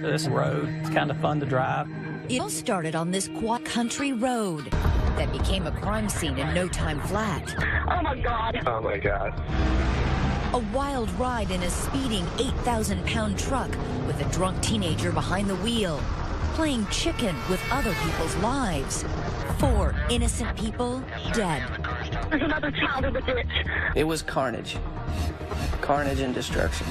this road. It's kind of fun to drive. It all started on this quiet country road that became a crime scene in no time flat. Oh, my God. Oh, my God. A wild ride in a speeding 8,000-pound truck with a drunk teenager behind the wheel, playing chicken with other people's lives. 4 innocent people dead. There's another child in the ditch. It was carnage. Carnage and destruction.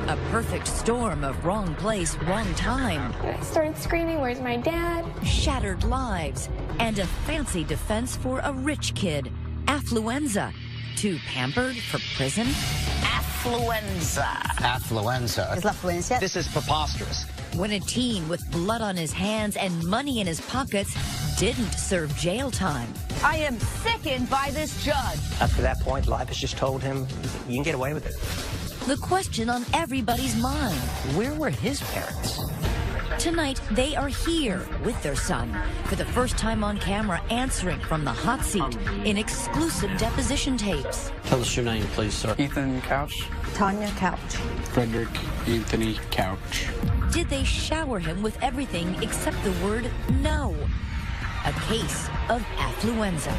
A perfect storm of wrong place, wrong time. I started screaming, "Where's my dad?" Shattered lives, and a fancy defense for a rich kid. Affluenza. Too pampered for prison? Affluenza. Affluenza. It's Affluenza. This is preposterous. When a teen with blood on his hands and money in his pockets didn't serve jail time. I am sickened by this judge. Up to that point, life has just told him, you can get away with it. The question on everybody's mind. Where were his parents? Tonight, they are here with their son for the first time on camera, answering from the hot seat in exclusive deposition tapes. Tell us your name, please, sir. Ethan Couch. Tanya Couch. Frederick Anthony Couch. Did they shower him with everything except the word no? A case of affluenza.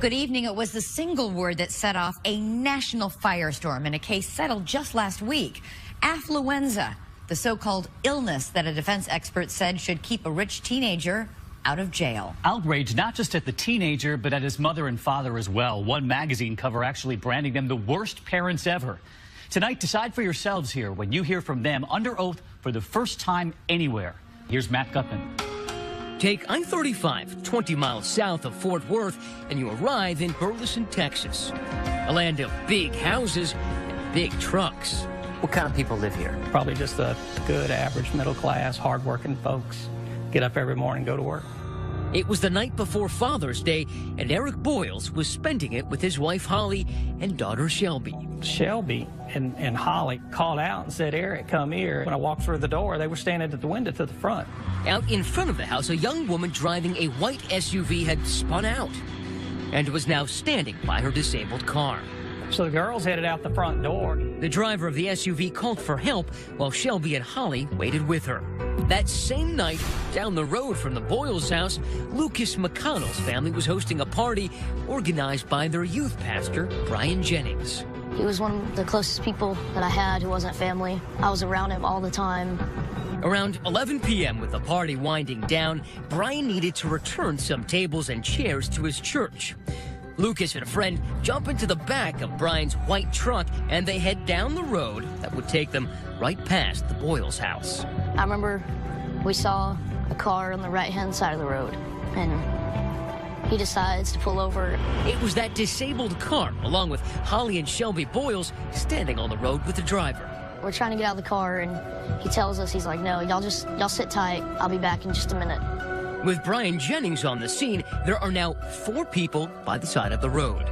Good evening. It was the single word that set off a national firestorm in a case settled just last week. Affluenza, the so-called illness that a defense expert said should keep a rich teenager out of jail. Outrage not just at the teenager, but at his mother and father as well. One magazine cover actually branding them the worst parents ever. Tonight, decide for yourselves here when you hear from them under oath for the first time anywhere. Here's Matt Gutman. Take I-35 20 miles south of Fort Worth and you arrive in Burleson, Texas. A land of big houses and big trucks. What kind of people live here? Probably just a good, average, middle-class, hardworking folks. Get up every morning, go to work. It was the night before Father's Day, and Eric Boyles was spending it with his wife, Holly, and daughter, Shelby. Shelby and Holly called out and said, "Eric, come here." When I walked through the door, they were standing at the window to the front. Out in front of the house, a young woman driving a white SUV had spun out and was now standing by her disabled car. So the girls headed out the front door. The driver of the SUV called for help while Shelby and Holly waited with her. That same night, down the road from the Boyles house, Lucas McConnell's family was hosting a party organized by their youth pastor, Brian Jennings. He was one of the closest people that I had who wasn't family. I was around him all the time. Around 11 p.m., with the party winding down, Brian needed to return some tables and chairs to his church. Lucas and a friend jump into the back of Brian's white truck, and they head down the road that would take them right past the Boyles house. I remember we saw a car on the right-hand side of the road, and he decides to pull over. It was that disabled car, along with Holly and Shelby Boyles, standing on the road with the driver. We're trying to get out of the car, and he tells us, he's like, "No, y'all sit tight. I'll be back in just a minute." With Brian Jennings on the scene, there are now 4 people by the side of the road.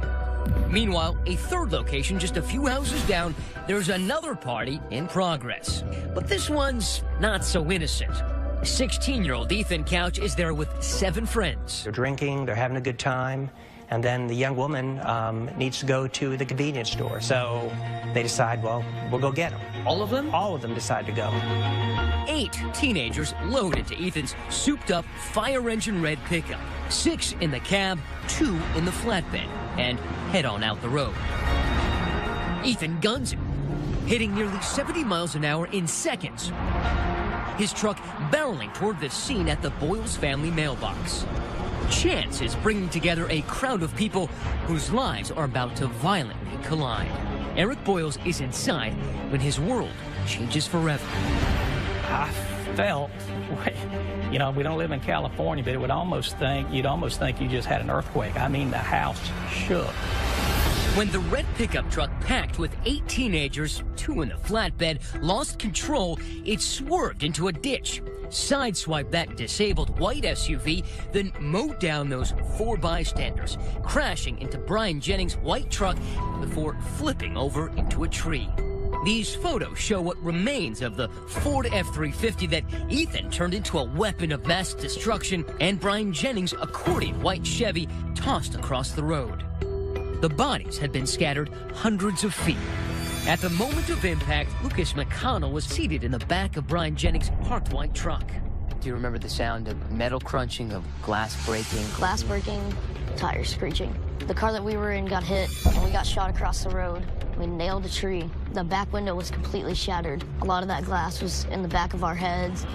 Meanwhile, a third location just a few houses down, there's another party in progress. But this one's not so innocent. 16-year-old Ethan Couch is there with 7 friends. They're drinking, they're having a good time, and then the young woman needs to go to the convenience store. So they decide, well, we'll go get them. All of them? All of them decide to go. 8 teenagers load into Ethan's souped-up fire engine red pickup. 6 in the cab, 2 in the flatbed, and head on out the road. Ethan guns it, hitting nearly 70 miles an hour in seconds. His truck barreling toward the scene at the Boyles family mailbox. Chance is bringing together a crowd of people whose lives are about to violently collide. Eric Boyles is inside when his world changes forever. I felt, you know, we don't live in California, but you'd almost think you just had an earthquake. I mean, the house shook. When the red pickup truck packed with 8 teenagers, 2 in the flatbed, lost control, it swerved into a ditch, sideswiped that disabled white SUV, then mowed down those 4 bystanders, crashing into Brian Jennings' white truck before flipping over into a tree. These photos show what remains of the Ford F-350 that Ethan turned into a weapon of mass destruction, and Brian Jennings' accordion white Chevy tossed across the road. The bodies had been scattered hundreds of feet. At the moment of impact, Lucas McConnell was seated in the back of Brian Jennings' parked white truck. Do you remember the sound of metal crunching, of glass breaking? Glass breaking, tires screeching. The car that we were in got hit, and we got shot across the road. We nailed a tree. The back window was completely shattered. A lot of that glass was in the back of our heads.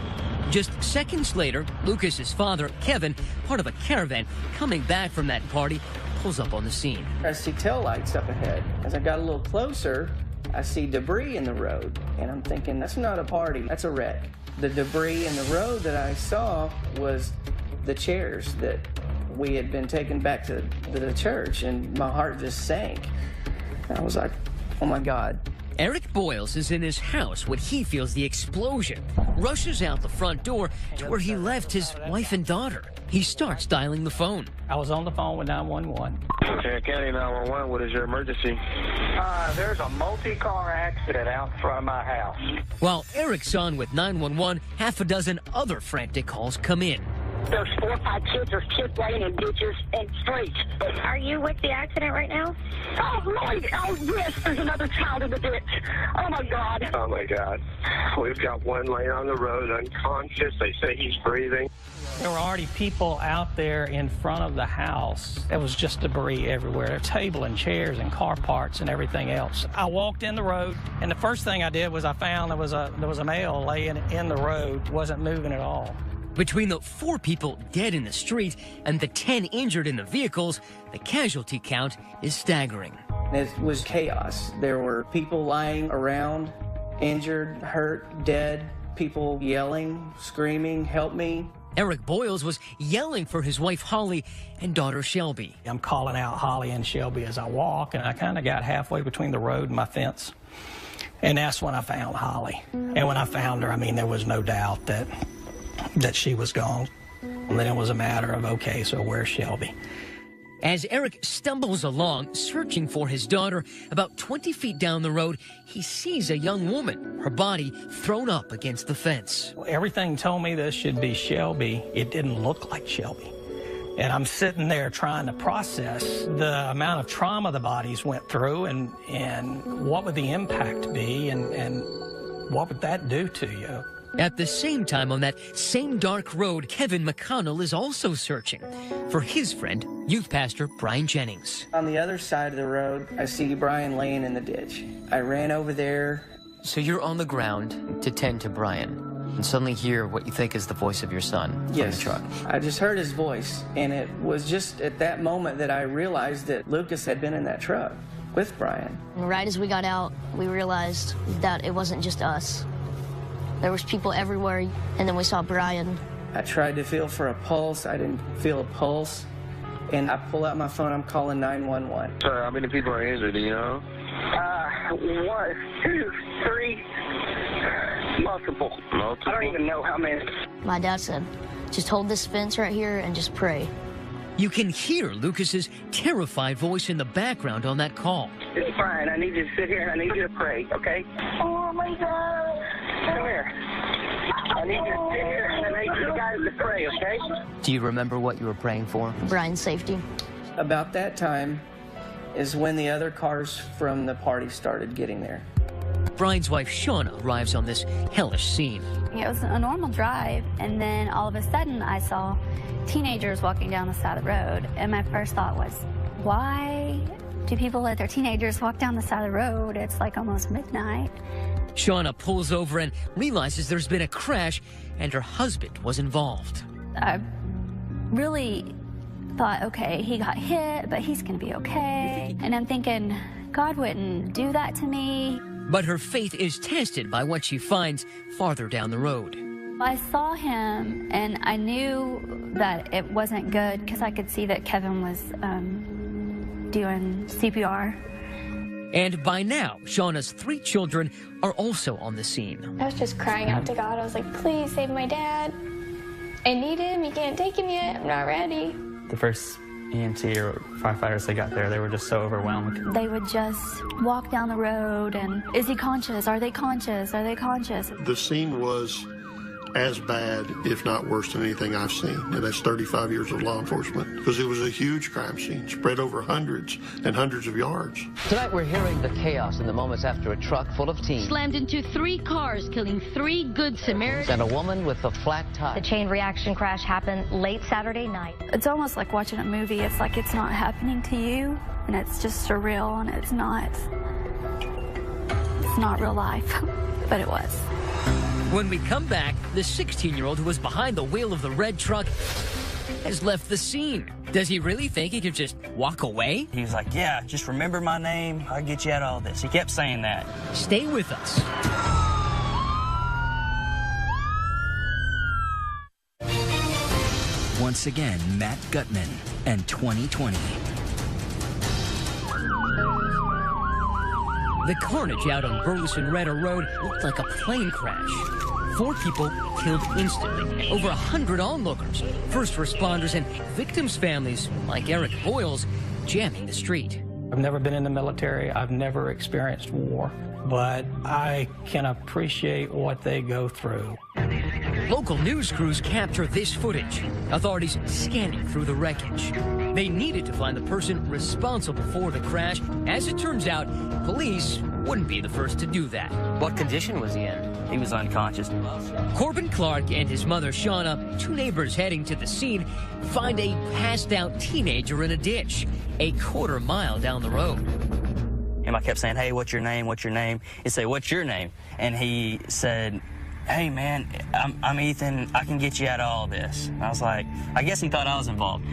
Just seconds later, Lucas's father, Kevin, part of a caravan coming back from that party, pulls up on the scene. I see taillights up ahead. As I got a little closer, I see debris in the road, and I'm thinking, that's not a party, that's a wreck. The debris in the road that I saw was the chairs that we had been taken back to the church, and my heart just sank. I was like, oh my God. Eric Boyles is in his house when he feels the explosion, rushes out the front door to where he left his wife and daughter. He starts dialing the phone. I was on the phone with 911. Tarrant County 911, what is your emergency? There's a multi-car accident out front of my house. While Eric's on with 911, half a dozen other frantic calls come in. There's 4 or 5 kids. There's kids laying in ditches and streets. Are you with the accident right now? Oh, Lord. Oh, yes. There's another child in the ditch. Oh, my God. Oh, my God. We've got one laying on the road unconscious. They say he's breathing. There were already people out there in front of the house. There was just debris everywhere, a table and chairs and car parts and everything else. I walked in the road, and the first thing I did was I found there was a male laying in the road, wasn't moving at all. Between the 4 people dead in the street and the 10 injured in the vehicles, the casualty count is staggering. It was chaos. There were people lying around, injured, hurt, dead, people yelling, screaming, help me. Eric Boyles was yelling for his wife Holly and daughter Shelby. I'm calling out Holly and Shelby as I walk, and I kind of got halfway between the road and my fence. And that's when I found Holly. And when I found her, I mean, there was no doubt that she was gone. And then it was a matter of, okay, so where's Shelby? As Eric stumbles along, searching for his daughter, about 20 feet down the road, he sees a young woman, her body thrown up against the fence. Everything told me this should be Shelby. It didn't look like Shelby. And I'm sitting there trying to process the amount of trauma the bodies went through and what would the impact be and what would that do to you? At the same time, on that same dark road, Kevin McConnell is also searching for his friend, youth pastor Brian Jennings. On the other side of the road, I see Brian laying in the ditch. I ran over there. So you're on the ground to tend to Brian and suddenly hear what you think is the voice of your son from the truck. I just heard his voice, and it was just at that moment that I realized that Lucas had been in that truck with Brian. Right as we got out, we realized that it wasn't just us. There was people everywhere, and then we saw Brian. I tried to feel for a pulse. I didn't feel a pulse. And I pull out my phone. I'm calling 911. Sir, how many people are injured, do you know? 1, 2, 3. Multiple. I don't even know how many. My dad said, just hold this fence right here and just pray. You can hear Lucas's terrified voice in the background on that call. It's Brian. I need you to sit here and I need you to pray, okay? Oh, my God. Come here. I need you to sit here and I need you guys to pray, okay? Do you remember what you were praying for? Brian's safety. About that time is when the other cars from the party started getting there. Brian's wife, Shauna, arrives on this hellish scene. It was a normal drive, and then all of a sudden I saw teenagers walking down the side of the road, and my first thought was, why do people let their teenagers walk down the side of the road? It's like almost midnight. Shauna pulls over and realizes there's been a crash, and her husband was involved. I really thought, okay, he got hit, but he's gonna be okay. And I'm thinking, God wouldn't do that to me. But her faith is tested by what she finds farther down the road. I saw him, and I knew that it wasn't good because I could see that Kevin was doing CPR. And by now, Shauna's 3 children are also on the scene. I was just crying out to God. I was like, please save my dad. I need him. You can't take him yet. I'm not ready. The first EMT or firefighters that got there, they were just so overwhelmed. They would just walk down the road and, is he conscious? Are they conscious? Are they conscious? The scene was as bad, if not worse than anything I've seen. And that's 35 years of law enforcement. Because it was a huge crime scene, spread over hundreds and hundreds of yards. Tonight we're hearing the chaos in the moments after a truck full of teens slammed into 3 cars, killing 3 Good Samaritans and a woman with a flat tire. The chain reaction crash happened late Saturday night. It's almost like watching a movie. It's like it's not happening to you, and it's just surreal, and it's not real life, but it was. When we come back, the 16-year-old who was behind the wheel of the red truck has left the scene. Does he really think he could just walk away? He was like, yeah, just remember my name. I'll get you out of all this. He kept saying that. Stay with us. Once again, Matt Gutman and 2020. The carnage out on Burleson Redder Road looked like a plane crash. 4 people killed instantly, over 100 onlookers, first responders, and victims' families, like Eric Boyle's, jamming the street. I've never been in the military. I've never experienced war, but I can appreciate what they go through. Local news crews capture this footage. Authorities scanning through the wreckage. They needed to find the person responsible for the crash. As it turns out, police wouldn't be the first to do that. What condition was he in? He was unconscious. Corbin Clark and his mother, Shauna, 2 neighbors heading to the scene, find a passed-out teenager in a ditch, a quarter mile down the road. And I kept saying, hey, what's your name? What's your name? He'd say, what's your name? And he said, hey, man, I'm Ethan. I can get you out of all this. And I was like, I guess he thought I was involved.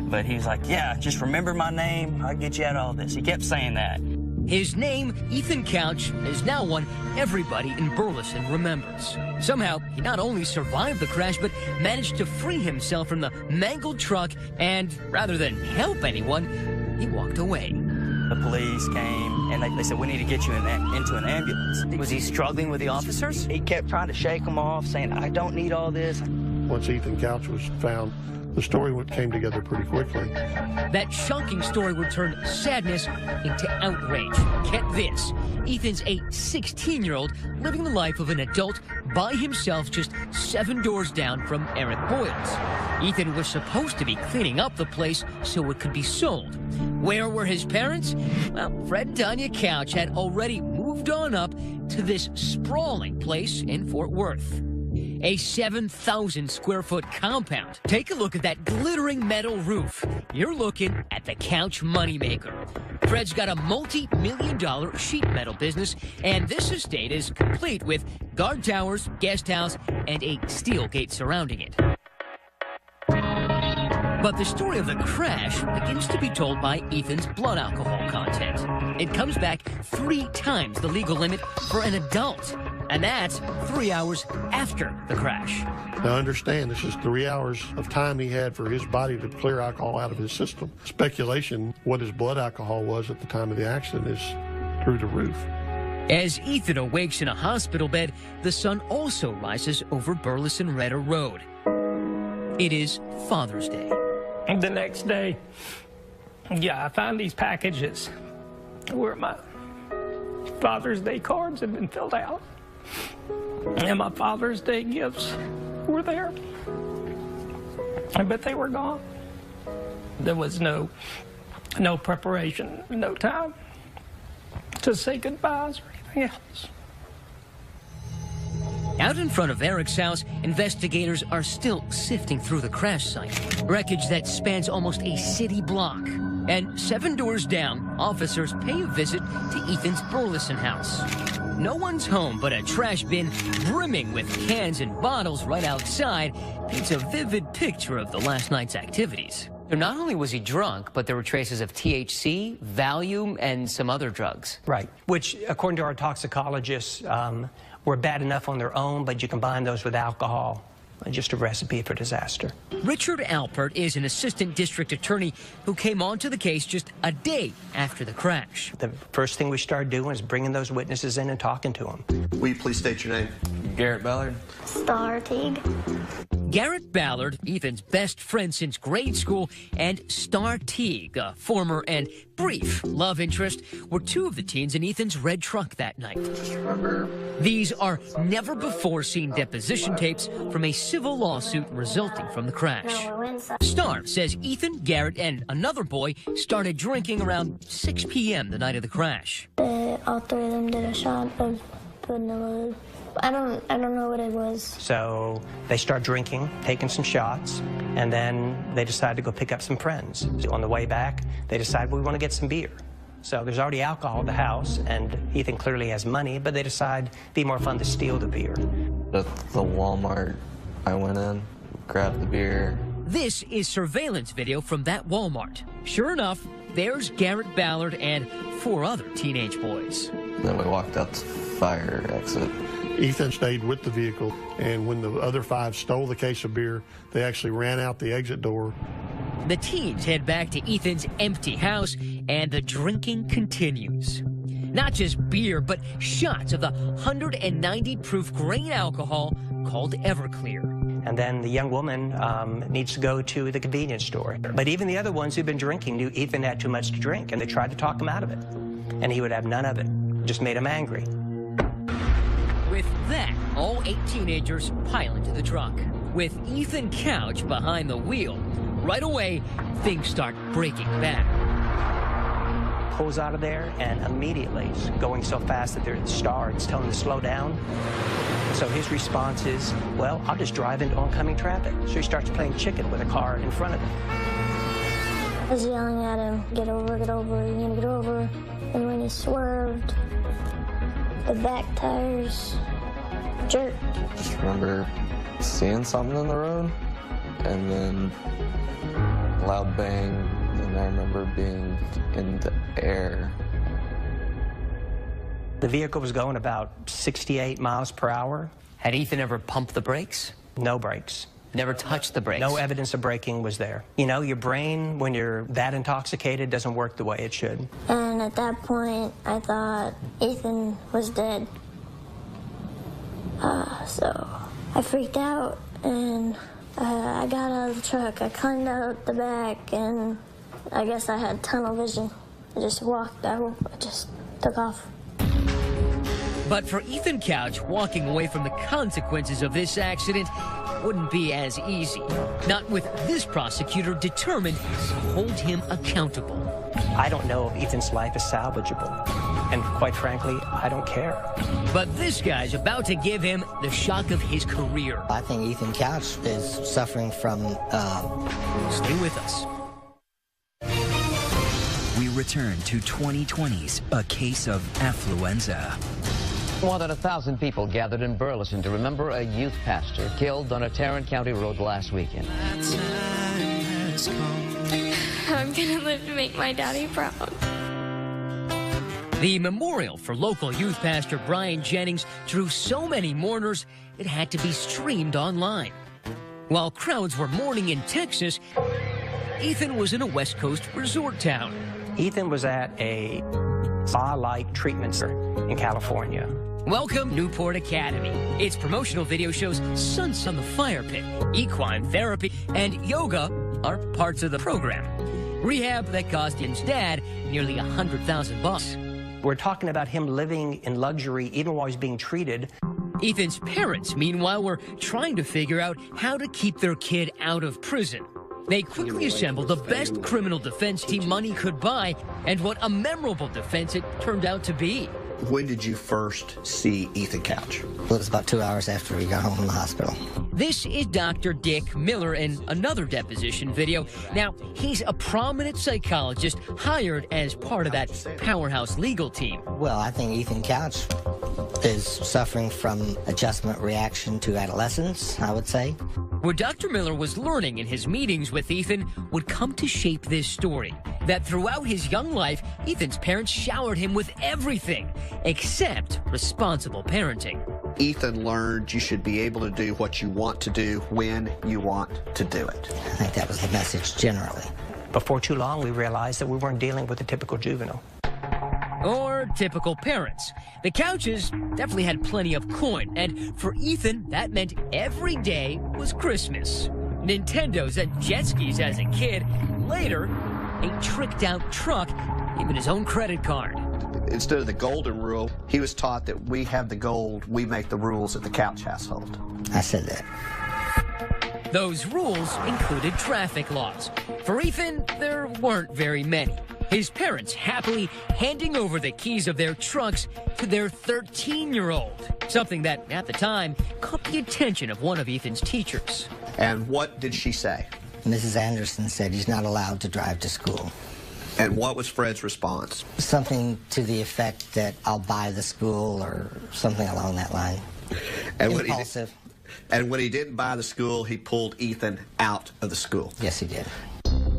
But he was like, yeah, just remember my name. I'll get you out of all this. He kept saying that. His name, Ethan Couch, is now one everybody in Burleson remembers. Somehow, he not only survived the crash, but managed to free himself from the mangled truck, and rather than help anyone, he walked away. The police came, and they said, we need to get you into an ambulance. Was he struggling with the officers? He kept trying to shake them off, saying, I don't need all this. Once Ethan Couch was found, the story came together pretty quickly. That shocking story would turn sadness into outrage. Get this, Ethan's a 16-year-old living the life of an adult by himself just 7 doors down from Eric Boyle's. Ethan was supposed to be cleaning up the place so it could be sold. Where were his parents? Well, Fred and Tanya Couch had already moved on up to this sprawling place in Fort Worth. A 7,000 square foot compound. Take a look at that glittering metal roof. You're looking at the Couch moneymaker. Fred's got a multi-million-dollar sheet metal business, and this estate is complete with guard towers, guest house, and a steel gate surrounding it. But the story of the crash begins to be told by Ethan's blood alcohol content. It comes back 3 times the legal limit for an adult. And that's 3 hours after the crash. Now understand, this is 3 hours of time he had for his body to clear alcohol out of his system. Speculation, what his blood alcohol was at the time of the accident is through the roof. As Ethan awakes in a hospital bed, the sun also rises over Burleson Redder Road. It is Father's Day. The next day, I found these packages where my Father's Day cards had been filled out. And my Father's Day gifts were there. But they were gone. There was no preparation, no time to say goodbyes or anything else. Out in front of Eric's house, investigators are still sifting through the crash site. Wreckage that spans almost a city block. And 7 doors down, officers pay a visit to Ethan's Burleson house. No one's home, but a trash bin brimming with cans and bottles right outside paints a vivid picture of the last night's activities. So not only was he drunk, but there were traces of THC, Valium, and some other drugs. Right, which, according to our toxicologists, were bad enough on their own, but you combine those with alcohol, just a recipe for disaster. Richard Alpert is an assistant district attorney who came onto the case just a day after the crash. The first thing we started doing is bringing those witnesses in and talking to them. Will you please state your name? Garrett Ballard. Star Teague. Garrett Ballard, Ethan's best friend since grade school, and Star Teague, a former and brief love interest were two of the teens in Ethan's red truck that night. These are never-before-seen deposition tapes from a civil lawsuit resulting from the crash. Starr says Ethan, Garrett, and another boy started drinking around 6 p.m. the night of the crash. All three of them did a shot of vanilla. I don't know what it was. So they start drinking, taking some shots, and then they decide to go pick up some friends. On the way back, they decide, well, we want to get some beer. So there's already alcohol at the house, and Ethan clearly has money, but they decide it'd be more fun to steal the beer. At the Walmart, I went in, grabbed the beer. This is surveillance video from that Walmart. Sure enough, there's Garrett Ballard and 4 other teenage boys. Then we walked out the fire exit. Ethan stayed with the vehicle, and when the other 5 stole the case of beer, they actually ran out the exit door. The teens head back to Ethan's empty house, and the drinking continues. Not just beer, but shots of the 190 proof grain alcohol called Everclear. And then the young woman needs to go to the convenience store. But even the other ones who've been drinking knew Ethan had too much to drink, and they tried to talk him out of it. And he would have none of it. It just made him angry. With that, all 8 teenagers pile into the truck. With Ethan Couch behind the wheel, right away, things start breaking back. Pulls out of there, and immediately it's going so fast that there's stars telling him to slow down. So his response is, well, I'll just drive into oncoming traffic. So he starts playing chicken with a car in front of him. I was yelling at him, get over, you need to get over. And when he swerved, the back tires jerked. Just remember seeing something on the road, and then loud bang, and I remember being in the air. The vehicle was going about 68 miles per hour. Had Ethan ever pumped the brakes? No brakes. Never touched the brakes? No evidence of braking was there. You know, your brain, when you're that intoxicated, doesn't work the way it should. And at that point, I thought Ethan was dead. So I freaked out, and I got out of the truck. I climbed out the back, and I guess I had tunnel vision. I just walked out. I just took off. But for Ethan Couch, walking away from the consequences of this accident wouldn't be as easy. Not with this prosecutor determined to hold him accountable. I don't know if Ethan's life is salvageable. And quite frankly, I don't care. But this guy's about to give him the shock of his career. I think Ethan Couch is suffering from... Stay with us. We return to 2020's A Case of Affluenza. More than 1,000 people gathered in Burleson to remember a youth pastor killed on a Tarrant County road last weekend. I'm gonna live to make my daddy proud. The memorial for local youth pastor Brian Jennings drew so many mourners it had to be streamed online. While crowds were mourning in Texas, Ethan was in a West Coast resort town. Ethan was at a spa-like treatment center in California. Welcome, Newport Academy. Its promotional video shows sunset on the fire pit, equine therapy, and yoga are parts of the program. Rehab that cost Ethan's dad nearly $100,000. We're talking about him living in luxury even while he's being treated. Ethan's parents, meanwhile, were trying to figure out how to keep their kid out of prison. They quickly assembled the best criminal defense team money could buy, and what a memorable defense it turned out to be. When did you first see Ethan Couch? Well, it was about 2 hours after he got home from the hospital. This is Dr. Dick Miller in another deposition video. Now, he's a prominent psychologist hired as part of that powerhouse legal team. Well, I think Ethan Couch is suffering from adjustment reaction to adolescence, I would say. What Dr. Miller was learning in his meetings with Ethan would come to shape this story. That throughout his young life, Ethan's parents showered him with everything except responsible parenting. Ethan learned you should be able to do what you want to do when you want to do it. I think that was the message generally. Before too long, we realized that we weren't dealing with a typical juvenile. Or typical parents. The Couches definitely had plenty of coin, and for Ethan, that meant every day was Christmas. Nintendos and jet skis as a kid. Later, a tricked-out truck even his own credit card. Instead of the golden rule, he was taught that we have the gold, we make the rules at the Couch household. I said that. Those rules included traffic laws. For Ethan, there weren't very many. His parents happily handing over the keys of their trucks to their 13-year-old, something that, at the time, caught the attention of one of Ethan's teachers. And what did she say? Mrs. Anderson said he's not allowed to drive to school. And what was Fred's response? Something to the effect that I'll buy the school or something along that line. And impulsive. And when he didn't buy the school, he pulled Ethan out of the school. Yes, he did.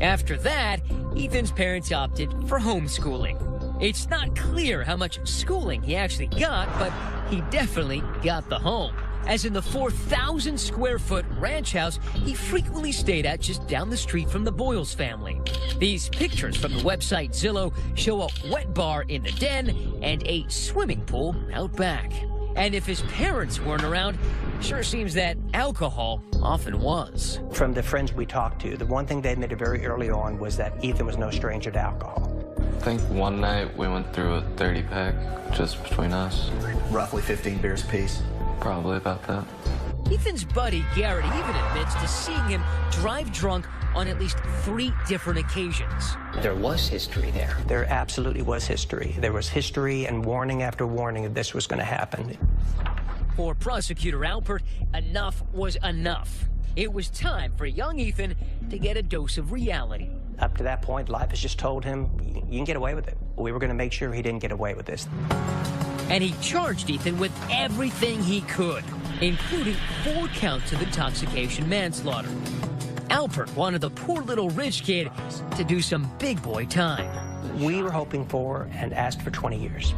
After that, Ethan's parents opted for homeschooling. It's not clear how much schooling he actually got, but he definitely got the home. As in the 4,000 square foot ranch house he frequently stayed at just down the street from the Boyles family. These pictures from the website Zillow show a wet bar in the den and a swimming pool out back. And if his parents weren't around, sure seems that alcohol often was. From the friends we talked to, the one thing they admitted very early on was that Ethan was no stranger to alcohol. I think one night we went through a 30-pack just between us. Roughly 15 beers apiece. Probably about that. Ethan's buddy Garrett even admits to seeing him drive drunk on at least 3 different occasions. There was history there. There absolutely was history. There was history and warning after warning that this was going to happen. For prosecutor Alpert, enough was enough. It was time for young Ethan to get a dose of reality. Up to that point, life has just told him, you can get away with it. We were going to make sure he didn't get away with this. And he charged Ethan with everything he could, including 4 counts of intoxication manslaughter. Alpert wanted the poor little rich kid to do some big boy time. We were hoping for and asked for 20 years.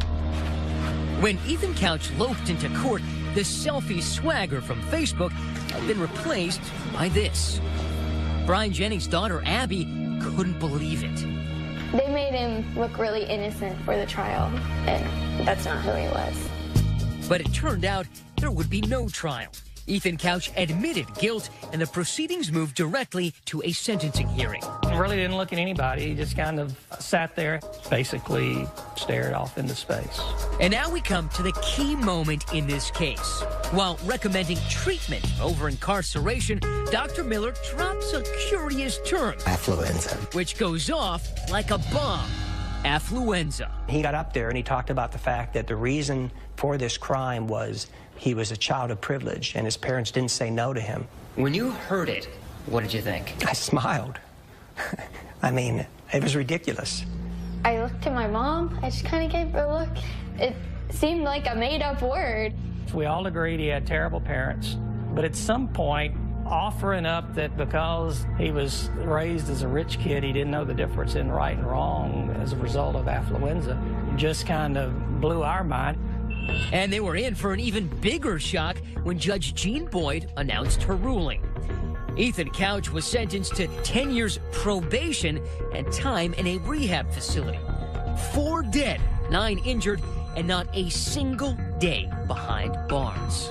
When Ethan Couch loped into court, the selfie swagger from Facebook had been replaced by this. Brian Jennings' daughter, Abby, couldn't believe it. They made him look really innocent for the trial, and that's not who he was. But it turned out there would be no trial. Ethan Couch admitted guilt, and the proceedings moved directly to a sentencing hearing. He really didn't look at anybody. He just kind of sat there, basically stared off into space. And now we come to the key moment in this case. While recommending treatment over incarceration, Dr. Miller drops a curious term. Affluenza. Which goes off like a bomb. Affluenza. He got up there and he talked about the fact that the reason for this crime was he was a child of privilege and his parents didn't say no to him. When you heard it, what did you think? I smiled. I mean, it was ridiculous. I looked at my mom. I just kind of gave her a look. It seemed like a made-up word. We all agreed he had terrible parents, but at some point, offering up that because he was raised as a rich kid, he didn't know the difference in right and wrong as a result of affluenza, just kind of blew our mind. And they were in for an even bigger shock when Judge Jean Boyd announced her ruling. Ethan Couch was sentenced to 10 years probation and time in a rehab facility. 4 dead, 9 injured, and not a single day behind bars.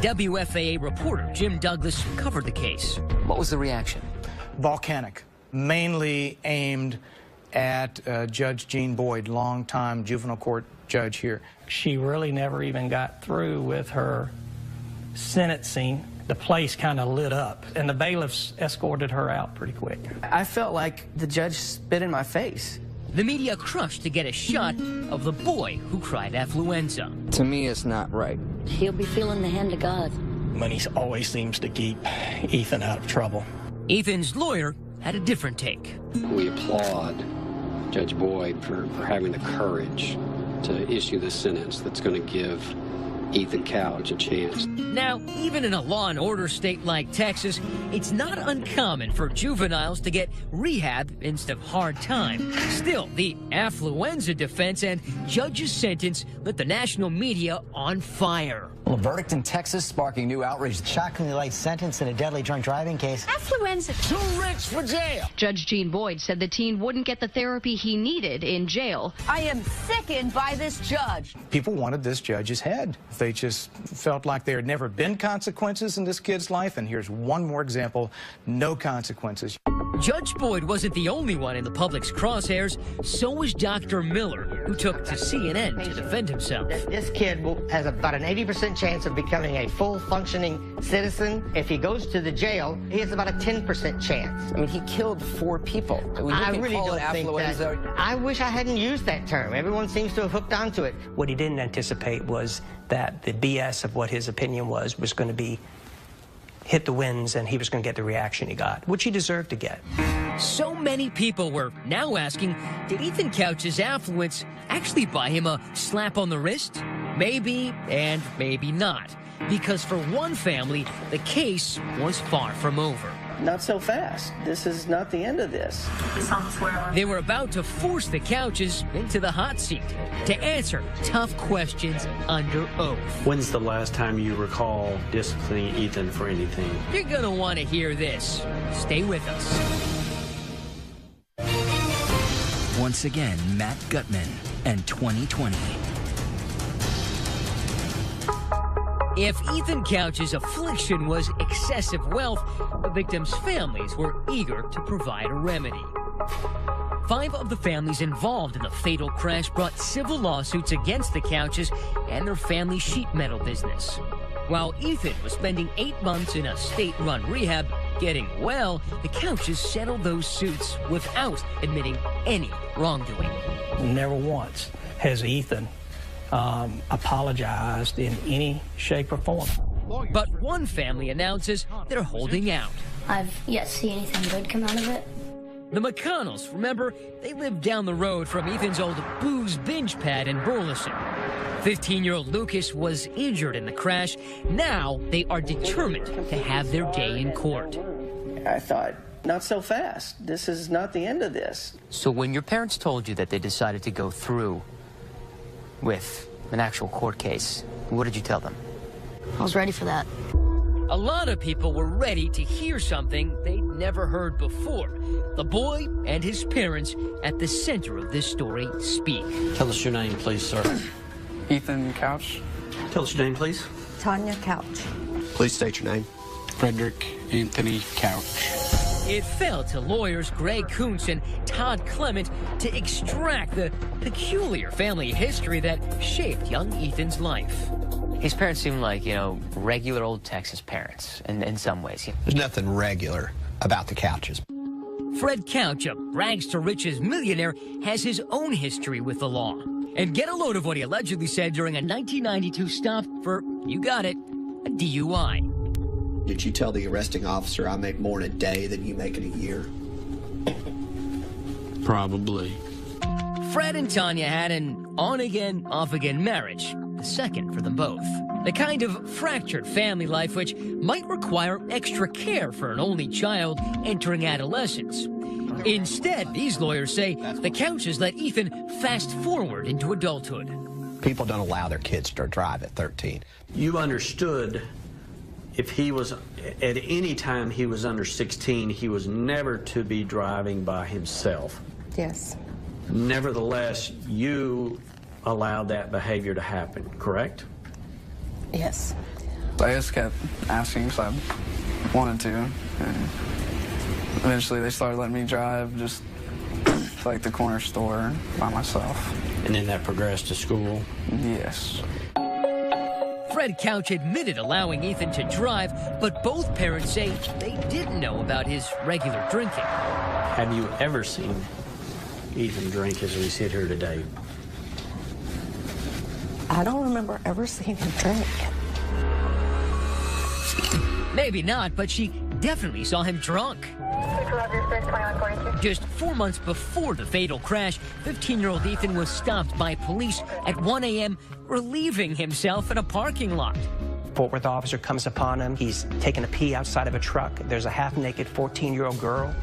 WFAA reporter Jim Douglas covered the case. What was the reaction? Volcanic, mainly aimed at Judge Jean Boyd, longtime juvenile court judge here. She really never even got through with her sentencing. The place kind of lit up, and the bailiffs escorted her out pretty quick. I felt like the judge spit in my face. The media crushed to get a shot of the boy who cried affluenza. To me, it's not right. He'll be feeling the hand of God. Money always seems to keep Ethan out of trouble. Ethan's lawyer had a different take. We applaud Judge Boyd for having the courage to issue the sentence that's going to give Ethan Couch a chance. Now, even in a law and order state like Texas, it's not uncommon for juveniles to get rehab instead of hard time. Still, the affluenza defense and judge's sentence lit the national media on fire. Well, a verdict in Texas sparking new outrage. Shockingly light sentence in a deadly drunk driving case. Affluenza. Too rich for jail. Judge Jean Boyd said the teen wouldn't get the therapy he needed in jail. I am sickened by this judge. People wanted this judge's head. They just felt like there had never been consequences in this kid's life, and here's one more example: no consequences. Judge Boyd wasn't the only one in the public's crosshairs. So was Dr. Miller, who took to CNN to defend himself. This kid has about an 80% chance of becoming a full functioning citizen. If he goes to the jail, he has about a 10% chance. I mean, he killed 4 people. I really don't think that. I wish I hadn't used that term. Everyone seems to have hooked onto it. What he didn't anticipate was that the BS of what his opinion was going to be hit the winds, and he was going to get the reaction he got, which he deserved to get. So many people were now asking, did Ethan Couch's affluence actually buy him a slap on the wrist? Maybe and maybe not. Because for one family, the case was far from over. Not so fast. This is not the end of this. They were about to force the Couches into the hot seat to answer tough questions under oath. When's the last time you recall disciplining Ethan for anything? You're gonna want to hear this. Stay with us. Once again, Matt Gutman and 2020. If Ethan Couch's affliction was excessive wealth, the victims' families were eager to provide a remedy. 5 of the families involved in the fatal crash brought civil lawsuits against the Couches and their family sheet metal business. While Ethan was spending 8 months in a state-run rehab getting well, the Couches settled those suits without admitting any wrongdoing. Never once has Ethan apologized in any shape or form. But one family announces they're holding out. I've yet to see anything good come out of it. The McConnells, remember, they lived down the road from Ethan's old booze binge pad in Burleson. 15-year-old Lucas was injured in the crash. Now they are determined to have their day in court. I thought, not so fast. This is not the end of this. So when your parents told you that they decided to go through with an actual court case, what did you tell them? I was ready for that. A lot of people were ready to hear something they'd never heard before. The boy and his parents at the center of this story speak. Tell us your name, please, sir. Ethan Couch. Tell us your name, please. Tanya Couch. Please state your name. Frederick Anthony Couch. It fell to lawyers Greg Kuntz and Todd Clement to extract the peculiar family history that shaped young Ethan's life. His parents seem like, regular old Texas parents in some ways. There's nothing regular about the Couches. Fred Couch, a rags-to-riches millionaire, has his own history with the law. And get a load of what he allegedly said during a 1992 stop for, you got it, a DUI. Did you tell the arresting officer I make more in a day than you make in a year? Probably. Fred and Tanya had an on-again, off-again marriage, the second for them both. The kind of fractured family life which might require extra care for an only child entering adolescence. Instead, these lawyers say the Couches let Ethan fast forward into adulthood. People don't allow their kids to drive at 13. You understood if he was, at any time he was under 16, he was never to be driving by himself. Yes. Nevertheless, you allowed that behavior to happen, correct? Yes. I just kept asking because I wanted to, and eventually they started letting me drive just to, like, the corner store by myself. And then that progressed to school? Yes. Fred Couch admitted allowing Ethan to drive, but both parents say they didn't know about his regular drinking. Have you ever seen Ethan drink as we sit here today? I don't remember ever seeing him drink. Maybe not, but she definitely saw him drunk. Just 4 months before the fatal crash, 15-year-old Ethan was stopped by police at 1 a.m. relieving himself in a parking lot. Fort Worth officer comes upon him. He's taking a pee outside of a truck. There's a half-naked 14-year-old girl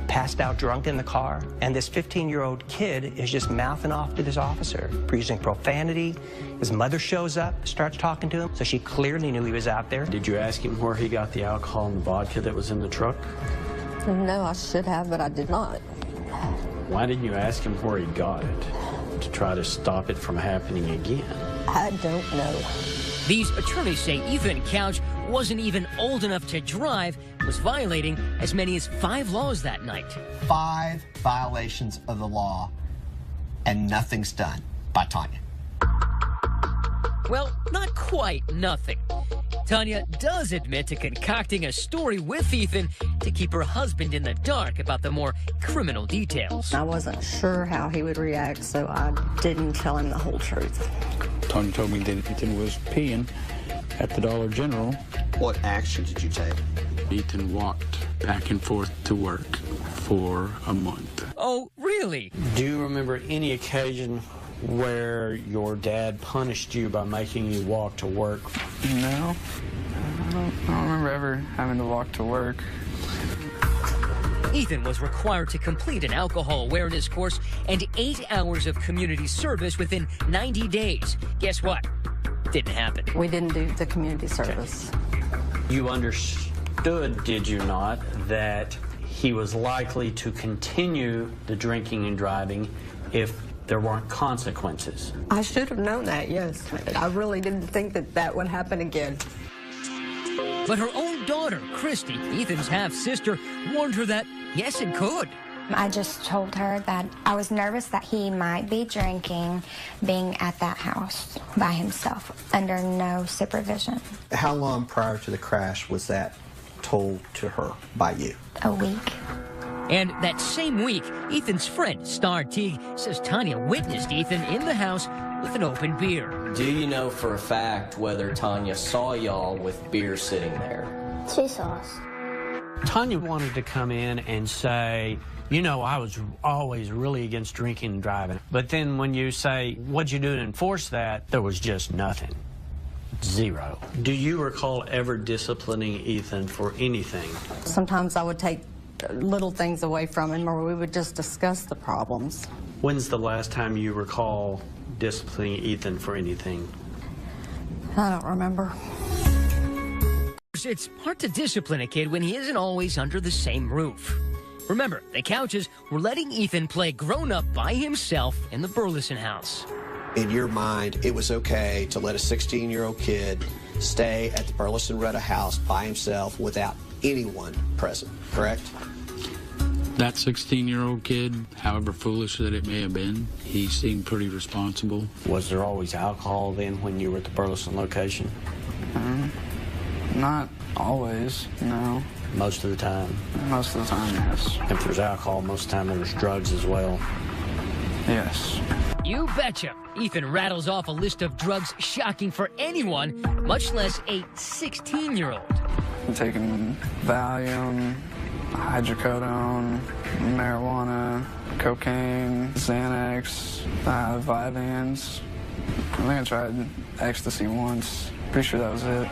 passed out drunk in the car, and this 15-year-old kid is just mouthing off to this officer, using profanity. His mother shows up, starts talking to him, so she clearly knew he was out there. Did you ask him where he got the alcohol and the vodka that was in the truck? No, I should have, but I did not. Why didn't you ask him where he got it, to try to stop it from happening again? I don't know. These attorneys say Ethan Couch wasn't even old enough to drive, was violating as many as 5 laws that night. 5 violations of the law, and nothing's done by Tanya. Well, not quite nothing. Tanya does admit to concocting a story with Ethan to keep her husband in the dark about the more criminal details. I wasn't sure how he would react, so I didn't tell him the whole truth. Tanya told me that Ethan was peeing at the Dollar General. What action did you take? Ethan walked back and forth to work for a month. Oh, really? Do you remember any occasion where your dad punished you by making you walk to work? No. I don't remember ever having to walk to work. Ethan was required to complete an alcohol awareness course and 8 hours of community service within 90 days. Guess what? Didn't happen. We didn't do the community service. You understood, did you not, that he was likely to continue the drinking and driving if there weren't consequences? I should have known that, yes. I really didn't think that that would happen again. But her own daughter, Christy, Ethan's half-sister, warned her that, yes, it could. I just told her that I was nervous that he might be drinking, being at that house by himself, under no supervision. How long prior to the crash was that told to her by you? A week. And that same week, Ethan's friend, Star Teague, says Tanya witnessed Ethan in the house with an open beer. Do you know for a fact whether Tanya saw y'all with beer sitting there? She saw us. Tanya wanted to come in and say, you know, I was always really against drinking and driving. But then when you say, what'd you do to enforce that? There was just nothing. Zero. Do you recall ever disciplining Ethan for anything? Sometimes I would take little things away from him, or we would just discuss the problems. When's the last time you recall disciplining Ethan for anything? I don't remember. It's hard to discipline a kid when he isn't always under the same roof. Remember, the Couches were letting Ethan play grown-up by himself in the Burleson house. In your mind, it was okay to let a 16-year-old kid stay at the Burleson Retta house by himself without anyone present, correct? That 16-year-old kid, however foolish that it may have been, he seemed pretty responsible. Was there always alcohol then when you were at the Burleson location? Not always, no. Most of the time? Most of the time, yes. If there's alcohol, most of the time there's drugs as well? Yes. You betcha. Ethan rattles off a list of drugs shocking for anyone, much less a 16-year-old. I'm taking Valium, hydrocodone, marijuana, cocaine, Xanax, Vyvanse. I think I tried ecstasy once. Pretty sure that was it.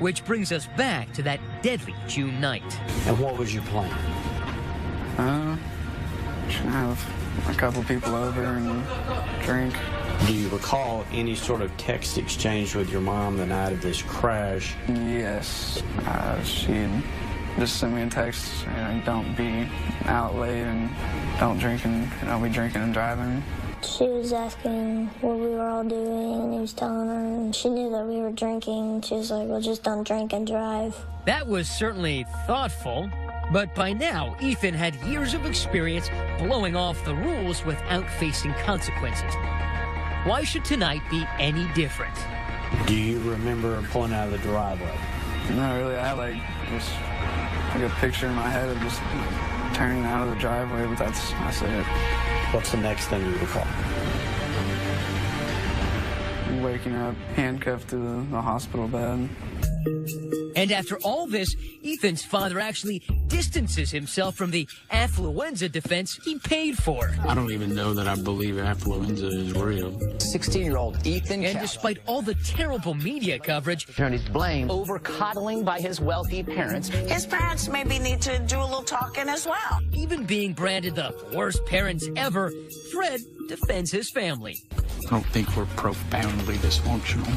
Which brings us back to that deadly June night. And what was your plan? Should have a couple people over and drink. Do you recall any sort of text exchange with your mom the night of this crash? Yes. She'd just sent me a text, don't be out late and don't be drinking and driving. She was asking what we were all doing, and he was telling her, and she knew that we were drinking. She was like, well, just don't drink and drive. That was certainly thoughtful, but by now, Ethan had years of experience blowing off the rules without facing consequences. Why should tonight be any different? Do you remember pulling out of the driveway? Not really. I had a picture in my head of just turning out of the driveway, but that's it. What's the next thing you recall? Waking up, handcuffed to the hospital bed. And after all this, Ethan's father actually distances himself from the affluenza defense he paid for. I don't even know that I believe affluenza is real. 16-year-old Ethan. And despite all the terrible media coverage, he's blamed over coddling by his wealthy parents. His parents maybe need to do a little talking as well. Even being branded the worst parents ever, Fred defends his family. I don't think we're profoundly dysfunctional.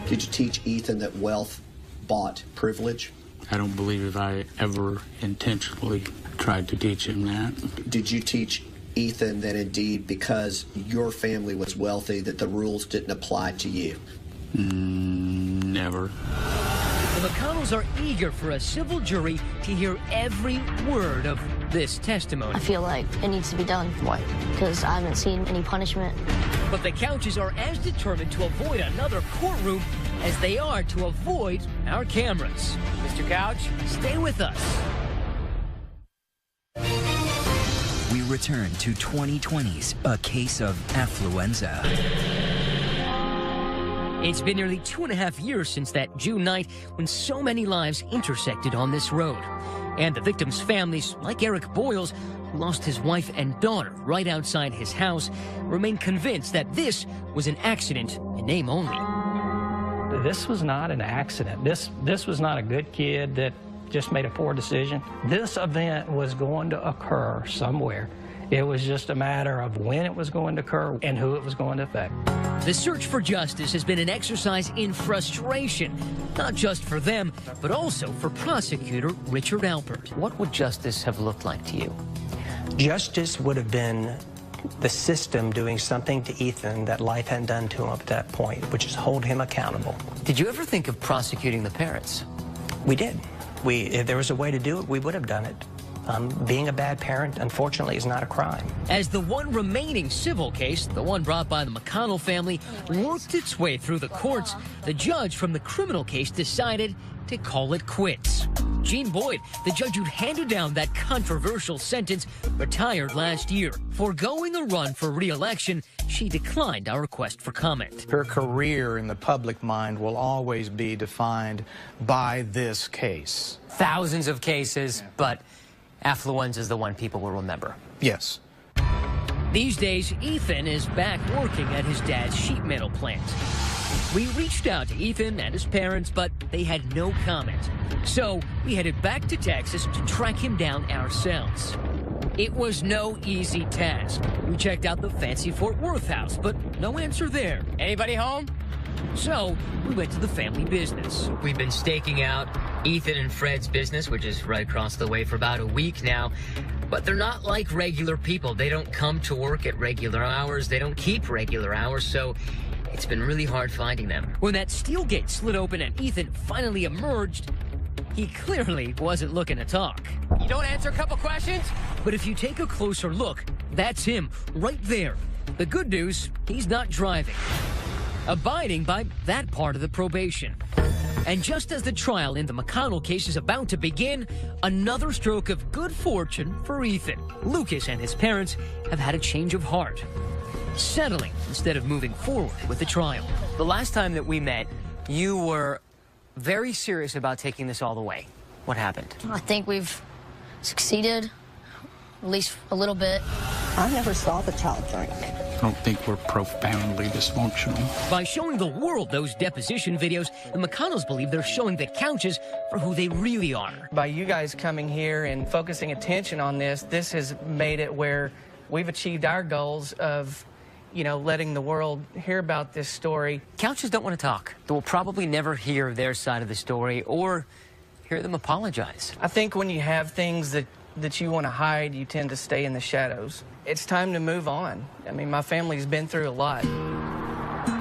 Did you teach Ethan that wealth bought privilege? I don't believe I ever intentionally tried to teach him that. Did you teach Ethan that indeed because your family was wealthy that the rules didn't apply to you? No. Never. The McConnells are eager for a civil jury to hear every word of this testimony. I feel like it needs to be done. Why? Because I haven't seen any punishment. But the Couches are as determined to avoid another courtroom as they are to avoid our cameras. Mr. Couch, stay with us. We return to 2020's A Case of Affluenza. It's been nearly 2.5 years since that June night when so many lives intersected on this road. And the victims' families, like Eric Boyles, who lost his wife and daughter right outside his house, remain convinced that this was an accident in name only. This was not an accident. This was not a good kid that just made a poor decision. This event was going to occur somewhere. It was just a matter of when it was going to occur and who it was going to affect. The search for justice has been an exercise in frustration, not just for them, but also for prosecutor Richard Alpert. What would justice have looked like to you? Justice would have been the system doing something to Ethan that life hadn't done to him up to that point, which is hold him accountable. Did you ever think of prosecuting the parents? We did. If there was a way to do it, we would have done it. Being a bad parent, unfortunately, is not a crime. As the one remaining civil case, the one brought by the McConnell family, worked its way through the courts, the judge from the criminal case decided to call it quits. Jean Boyd, the judge who handed down that controversial sentence, retired last year. Foregoing a run for re-election, she declined our request for comment. Her career in the public mind will always be defined by this case. Thousands of cases, but Affluenza is the one people will remember. Yes. These days, Ethan is back working at his dad's sheet metal plant. We reached out to Ethan and his parents, but they had no comment. So we headed back to Texas to track him down ourselves. It was no easy task. We checked out the fancy Fort Worth house, but no answer there. Anybody home? So we went to the family business. We've been staking out Ethan and Fred's business, which is right across the way, for about a week now. But they're not like regular people. They don't come to work at regular hours. They don't keep regular hours, so it's been really hard finding them. When that steel gate slid open and Ethan finally emerged, he clearly wasn't looking to talk. You don't answer a couple questions? But if you take a closer look, that's him, right there. The good news, he's not driving. Abiding by that part of the probation. And just as the trial in the McConnell case is about to begin, another stroke of good fortune for Ethan. Lucas and his parents have had a change of heart, settling instead of moving forward with the trial. The last time that we met, you were very serious about taking this all the way. What happened? I think we've succeeded, at least a little bit. I never saw the child drink. I don't think we're profoundly dysfunctional. By showing the world those deposition videos, the McConnells believe they're showing the Couches for who they really are. By you guys coming here and focusing attention on this has made it where we've achieved our goals of, letting the world hear about this story. Couches don't want to talk. They will probably never hear their side of the story or hear them apologize. I think when you have things that you want to hide, you tend to stay in the shadows. It's time to move on. I mean, my family's been through a lot.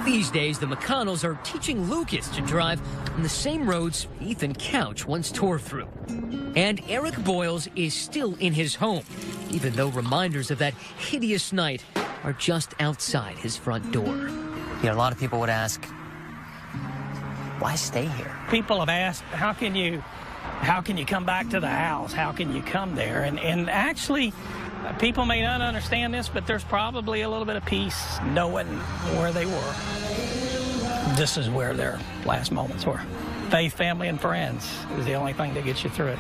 These days, the McConnells are teaching Lucas to drive on the same roads Ethan Couch once tore through. And Eric Boyles is still in his home, even though reminders of that hideous night are just outside his front door. A lot of people would ask, why stay here? People have asked, how can you come back to the house? How can you come there? And actually, people may not understand this, but there's probably a little bit of peace knowing where they were. This is where their last moments were. Faith, family, and friends is the only thing that gets you through it.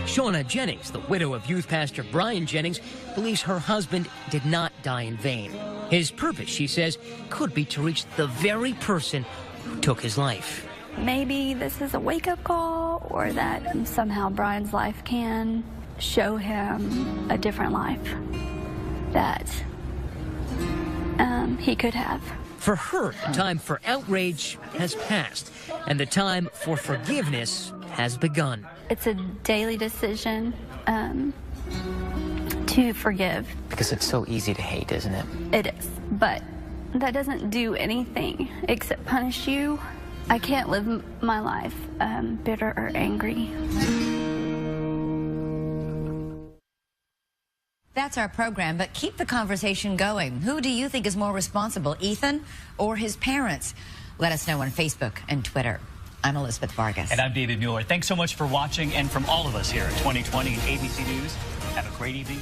Shauna Jennings, the widow of youth pastor Brian Jennings, believes her husband did not die in vain. His purpose, she says, could be to reach the very person who took his life. Maybe this is a wake-up call, or that somehow Brian's life can show him a different life that he could have. For her, the time for outrage has passed, and the time for forgiveness has begun. It's a daily decision to forgive. Because it's so easy to hate, isn't it? It is, but that doesn't do anything except punish you, I can't live my life bitter or angry. That's our program, but keep the conversation going. Who do you think is more responsible, Ethan or his parents? Let us know on Facebook and Twitter. I'm Elizabeth Vargas. And I'm David Mueller. Thanks so much for watching, and from all of us here at 2020 and ABC News, have a great evening.